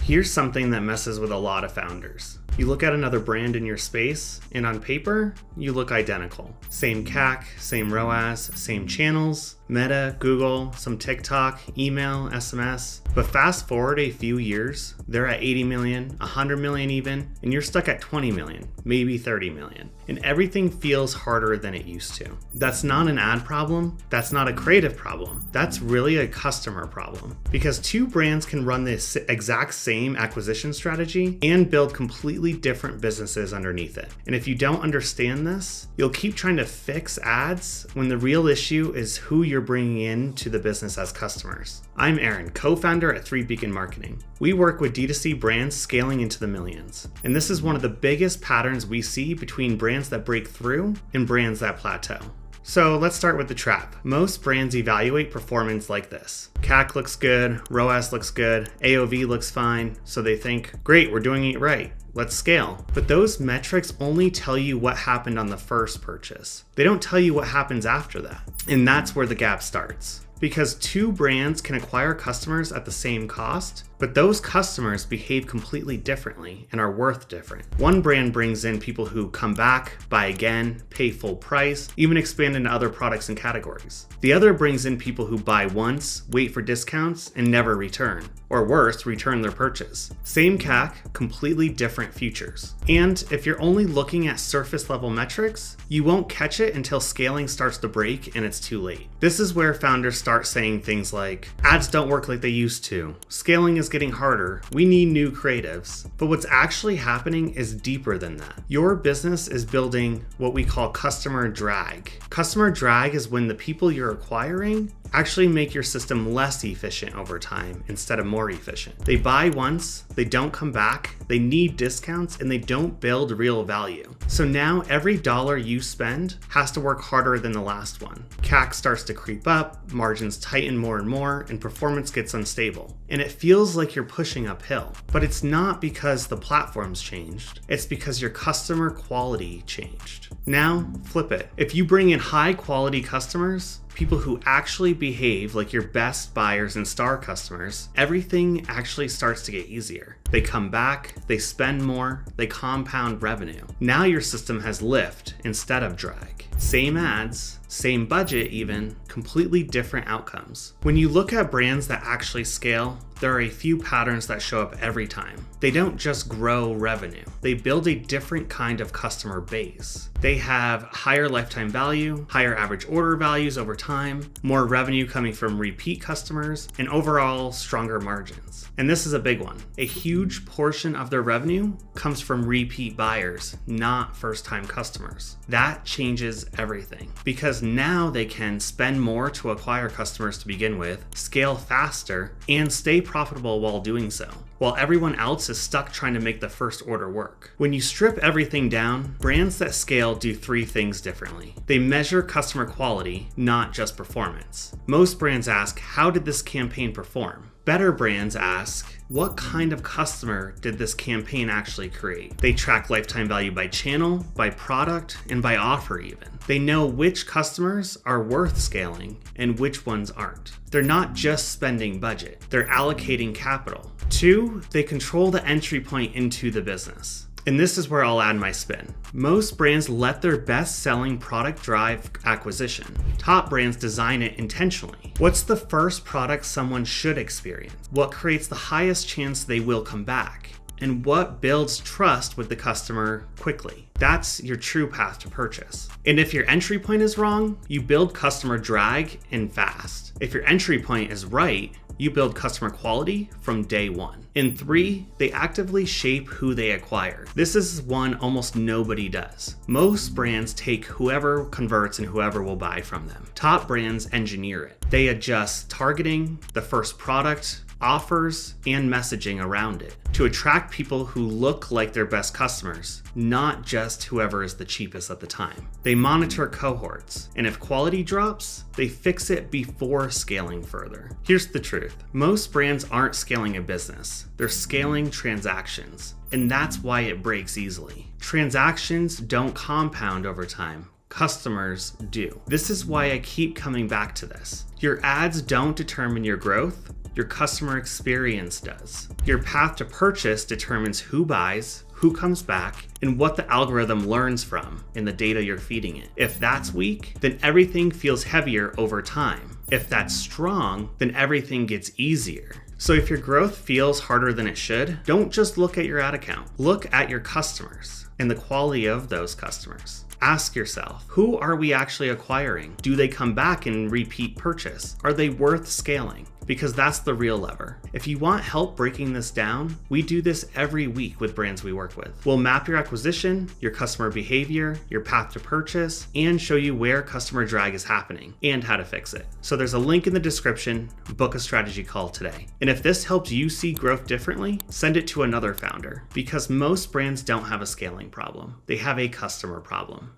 Here's something that messes with a lot of founders. You look at another brand in your space, and on paper, you look identical. Same CAC, same ROAS, same channels, Meta, Google, some TikTok, email, SMS. But fast forward a few years, they're at 80 million, 100 million even, and you're stuck at 20 million, maybe 30 million. And everything feels harder than it used to. That's not an ad problem. That's not a creative problem. That's really a customer problem. Because two brands can run this exact same acquisition strategy and build completely different businesses underneath it. And if you don't understand this, you'll keep trying to fix ads when the real issue is who you're bringing in to the business as customers. I'm Aaron, co-founder at 3 Beacon Marketing. We work with D2C brands scaling into the millions. And this is one of the biggest patterns we see between brands that break through and brands that plateau. So let's start with the trap. Most brands evaluate performance like this. CAC looks good, ROAS looks good, AOV looks fine, so they think, great, we're doing it right. Let's scale. But those metrics only tell you what happened on the first purchase. They don't tell you what happens after that. And that's where the gap starts. Because two brands can acquire customers at the same cost, but those customers behave completely differently and are worth different. One brand brings in people who come back, buy again, pay full price, even expand into other products and categories. The other brings in people who buy once, wait for discounts, and never return. Or worse, return their purchase. Same CAC, completely different features. And if you're only looking at surface level metrics, you won't catch it until scaling starts to break and it's too late. This is where founders start saying things like, ads don't work like they used to, scaling is getting harder, we need new creatives. But what's actually happening is deeper than that. Your business is building what we call customer drag. Customer drag is when the people you're acquiring actually make your system less efficient over time instead of more efficient. They buy once, they don't come back, they need discounts, and they don't build real value. So now every dollar you spend has to work harder than the last one. CAC starts to creep up, margins tighten more and more, and performance gets unstable. And it feels like you're pushing uphill. But it's not because the platform's changed, it's because your customer quality changed. Now, flip it. If you bring in high quality customers, people who actually behave like your best buyers and star customers, everything actually starts to get easier. They come back, they spend more, they compound revenue. Now your system has lift instead of drag. Same ads, same budget even, completely different outcomes. When you look at brands that actually scale, there are a few patterns that show up every time. They don't just grow revenue. They build a different kind of customer base. They have higher lifetime value, higher average order values over time, more revenue coming from repeat customers, and overall stronger margins. And this is a big one. A huge portion of their revenue comes from repeat buyers, not first-time customers. That changes everything because now they can spend more to acquire customers to begin with, scale faster, and stay profitable while doing so, while everyone else is stuck trying to make the first order work. When you strip everything down, brands that scale do 3 things differently. They measure customer quality, not just performance. Most brands ask, how did this campaign perform? Better brands ask, what kind of customer did this campaign actually create? They track lifetime value by channel, by product, and by offer even. They know which customers are worth scaling and which ones aren't. They're not just spending budget, they're allocating capital. 2, they control the entry point into the business. And this is where I'll add my spin. Most brands let their best-selling product drive acquisition. Top brands design it intentionally. What's the first product someone should experience? What creates the highest chance they will come back? And what builds trust with the customer quickly? That's your true path to purchase. And if your entry point is wrong, you build customer drag and fast. If your entry point is right, you build customer quality from day one. And 3, they actively shape who they acquire. This is one almost nobody does. Most brands take whoever converts and whoever will buy from them. Top brands engineer it. They adjust targeting, the first product, offers, and messaging around it to attract people who look like their best customers, not just whoever is the cheapest at the time. They monitor cohorts, and if quality drops, they fix it before scaling further. Here's the truth. Most brands aren't scaling a business. They're scaling transactions, and that's why it breaks easily. Transactions don't compound over time. Customers do. This is why I keep coming back to this. Your ads don't determine your growth. Your customer experience does. Your path to purchase determines who buys, who comes back, and what the algorithm learns from in the data you're feeding it. If that's weak, then everything feels heavier over time. If that's strong, then everything gets easier. So if your growth feels harder than it should, don't just look at your ad account. Look at your customers and the quality of those customers. Ask yourself, who are we actually acquiring? Do they come back and repeat purchase? Are they worth scaling? Because that's the real lever. If you want help breaking this down, we do this every week with brands we work with. We'll map your acquisition, your customer behavior, your path to purchase, and show you where customer drag is happening and how to fix it. So there's a link in the description. Book a strategy call today. And if this helps you see growth differently, send it to another founder, because most brands don't have a scaling problem. They have a customer problem.